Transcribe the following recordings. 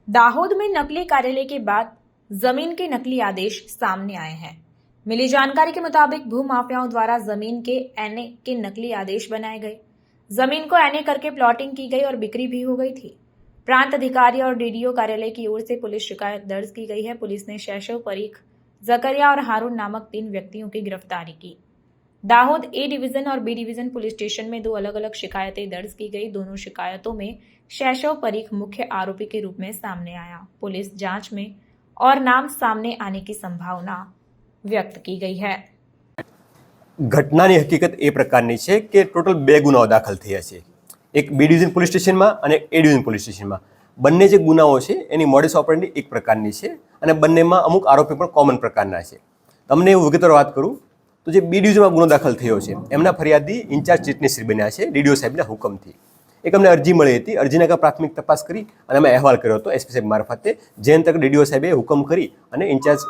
दाहोद में नकली कार्यालय के बाद जमीन के नकली आदेश सामने आए हैं। मिली जानकारी के मुताबिक भू माफियाओं द्वारा जमीन के एनए के नकली आदेश बनाए गए। जमीन को एनए करके प्लॉटिंग की गई और बिक्री भी हो गई थी। प्रांत अधिकारी और डीडीओ कार्यालय की ओर से पुलिस शिकायत दर्ज की गई है। पुलिस ने शैशव, परीख, जकरिया और हारून नामक 3 व्यक्तियों की गिरफ्तारी की। दाहोद ए डिवीजन और बी डिवीजन पुलिस स्टेशन में 2 अलग अलग शिकायतें दर्ज की गई। दोनों शिकायतों में शैशव परीख मुख्य आरोपी के रूप में सामने आया। पुलिस जांच में और नाम सामने आने की संभावना व्यक्त की गई है। ઘટનાની હકીકત એ પ્રકારની છે કે ટોટલ 2 ગુનાઓ દાખલ થયા છે, એક બી ડિવિઝન પોલીસ સ્ટેશનમાં અને એ ડિવિઝન પોલીસ સ્ટેશનમાં. બંને જે ગુનાઓ છે એની મોડસ ઓપરેન્ડી એક પ્રકારની છે અને બંનેમાં અમુક આરોપી પણ કોમન પ્રકારના છે. તમને હું વિગતવાર વાત કરું તો જે બી ડિવિઝનમાં ગુનો દાખલ થયો છે એમના ફરિયાદી ઇન્ચાર્જ ચીટનીશ્રી બન્યા છે ડીડીઓ સાહેબના હુકમથી. એક અમને અરજી મળી હતી, અરજીના પ્રાથમિક તપાસ કરી અને અમે અહેવાલ કર્યો હતો એસપી સાહેબ મારફતે, જે અંતર્ગત ડીડીઓ સાહેબે હુકમ કરી અને ઇન્ચાર્જ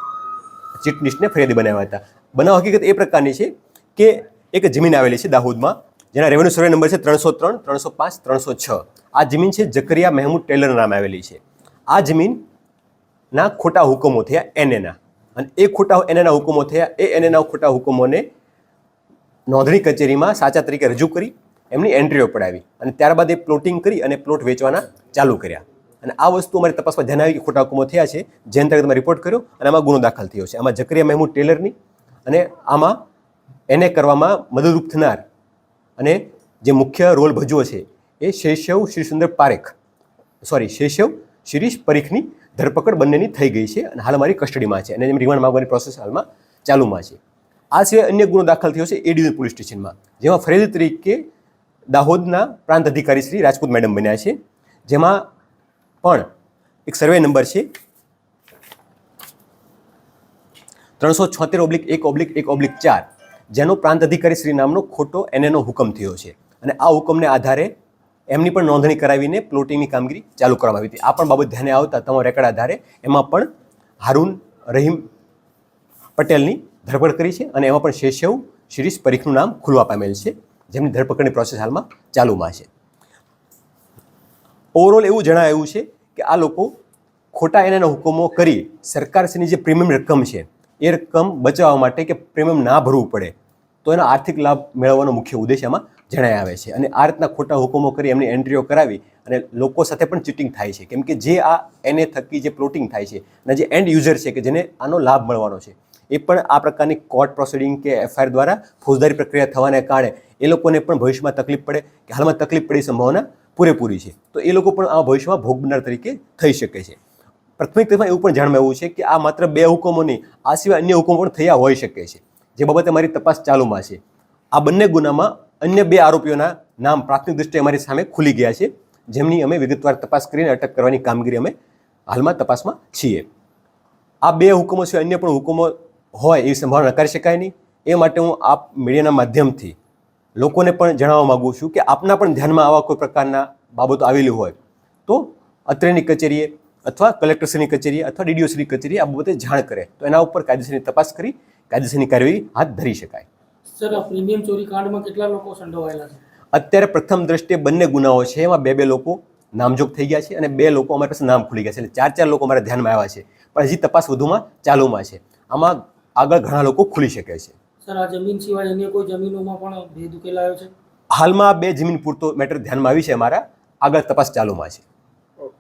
ચીટનીશને ફરિયાદી બનાવ્યા હતા. બનાવ હકીકત એ પ્રકારની છે કે એક જમીન આવેલી છે દાહોદમાં, જેના રેવન્યુ સર્વે નંબર છે 303, 305, 306. આ જમીન છે જકરિયા મહેમૂદ ટેલર નામે આવેલી છે. આ જમીનના ખોટા હુકમો થયા એનએના, અને એ ખોટા એનએના હુકમો થયા એ એનએના ખોટા હુકમોને નોંધણી કચેરીમાં સાચા તરીકે રજૂ કરી એમની એન્ટ્રીઓ પડાવી અને ત્યારબાદ એ પ્લોટિંગ કરી અને પ્લોટ વેચવાના ચાલુ કર્યા. અને આ વસ્તુ અમારી તપાસમાં ધ્યાન આવી કે ખોટા હુકમો થયા છે, જે અંતર્ગત અમે રિપોર્ટ કર્યો અને આમાં ગુનો દાખલ થયો છે. આમાં જકરિયા મહેમૂદ ટેલરની અને આમાં એને કરવામાં મદદરૂપ થનાર અને જે મુખ્ય રોલ ભજવો છે એ શૈશવ શ્રીસુંદર પારેખ શૈશવ શિરીષ પરીખની ધરપકડ બંનેની થઈ ગઈ છે અને હાલ અમારી કસ્ટડીમાં છે અને રિમાન્ડ માંગવાની પ્રોસેસ હાલમાં ચાલુમાં છે. આ સિવાય અન્ય ગુનો દાખલ થયો છે એ ડિવિઝન પોલીસ સ્ટેશનમાં, જેમાં ફરિયાદી તરીકે દાહોદના પ્રાંત અધિકારી શ્રી રાજપૂત મેડમ બન્યા છે. જેમાં પણ એક સર્વે નંબર છે 376/1/1/4, જેનો પ્રાંત અધિકારી શ્રી નામનો ખોટો એનએનો હુકમ થયો છે અને આ હુકમને આધારે એમની પણ નોંધણી કરાવીને પ્લોટિંગની કામગીરી ચાલુ કરવામાં આવી હતી. આ પણ બાબત ધ્યાને આવતા તમામ રેકર્ડ આધારે એમાં પણ હારૂન રહીમ પટેલની ધરપકડ કરી છે અને એમાં પણ શૈશવ શિરીષ પરીખનું નામ ખુલવા પામેલ છે, જેમની ધરપકડની પ્રોસેસ હાલમાં ચાલુમાં છે. ઓવરઓલ એવું જણાવ્યું છે કે આ લોકો ખોટા એનએના હુકમો કરી સરકારશ્રીની જે પ્રીમિયમ રકમ છે એ રકમ બચાવવા માટે કે પ્રીમિયમ ના ભરવું પડે તો એનો આર્થિક લાભ મેળવવાનો મુખ્ય ઉદ્દેશ એમાં જણાઈ આવે છે. અને આ રીતના ખોટા હુકમો કરી એમની એન્ટ્રીઓ કરાવી અને લોકો સાથે પણ ચીટિંગ થાય છે, કેમ કે જે આ એને થકી જે પ્લોટિંગ થાય છે અને જે એન્ડ યુઝર છે કે જેને આનો લાભ મળવાનો છે એ પણ આ પ્રકારની કોર્ટ પ્રોસિડિંગ કે એફઆઈઆર દ્વારા ફોજદારી પ્રક્રિયા થવાને કારણે એ લોકોને પણ ભવિષ્યમાં તકલીફ પડે કે હાલમાં તકલીફ પડી સંભાવના પૂરેપૂરી છે. તો એ લોકો પણ આ ભવિષ્યમાં ભોગ બનનાર તરીકે થઈ શકે છે. પ્રાથમિક તથ્યમાં એવું પણ જાણવા આવ્યું છે કે આ માત્ર 2 હુકમો નહીં, આ સિવાય અન્ય હુકમો પણ થયા હોઈ શકે છે, જે બાબતે અમારી તપાસ ચાલુમાં છે. આ બંને ગુનામાં અન્ય 2 આરોપીઓના નામ પ્રાથમિક દૃષ્ટિએ અમારી સામે ખુલી ગયા છે, જેમની અમે વિગતવાર તપાસ કરીને અટક કરવાની કામગીરી અમે હાલમાં તપાસમાં છીએ. આ 2 હુકમો સિવાય અન્ય પણ હુકમો હોય એવી સંભાવના નકારી શકાય નહીં. એ માટે હું આપ મીડિયાના માધ્યમથી લોકોને પણ જણાવવા માગું છું કે આપના પણ ધ્યાનમાં આવા કોઈ પ્રકારના બાબતો આવેલી હોય તો અત્રેની કચેરીએ અથવા કલેક્ટરશ્રીની કચેરીએ અથવા ડીડીઓશ્રીની કચેરીએ આ બાબતે જાણ કરે તો એના ઉપર કાયદેસરની તપાસ કરી કાયદેસરની કાર્યવાહી હાથ ધરી શકાય. સર, પ્રીમિયમ ચોરી કાંડમાં કેટલા લોકો સંડોવાયેલા છે? અત્યારે પ્રથમ દ્રષ્ટિએ બંને ગુનાઓ છે એમાં 2 લોકો નામજોગ થઈ ગયા છે અને 2 લોકો અમારી પાસે નામ ખુલી ગયા છે, એટલે 4 લોકો અમારા ધ્યાનમાં આવ્યા છે, પણ હજી તપાસ વધુમાં ચાલુમાં છે. આમાં આગળ ઘણા લોકો ખુલી શકે છે. સર, આ જમીન સિવાય અન્ય કોઈ જમીનોમાં પણ ભેદ ઉકેલાયો છે? હાલમાં 2 જમીન પૂરતો મેટર ધ્યાનમાં આવી છે અમારા, આગળ તપાસ ચાલુમાં છે.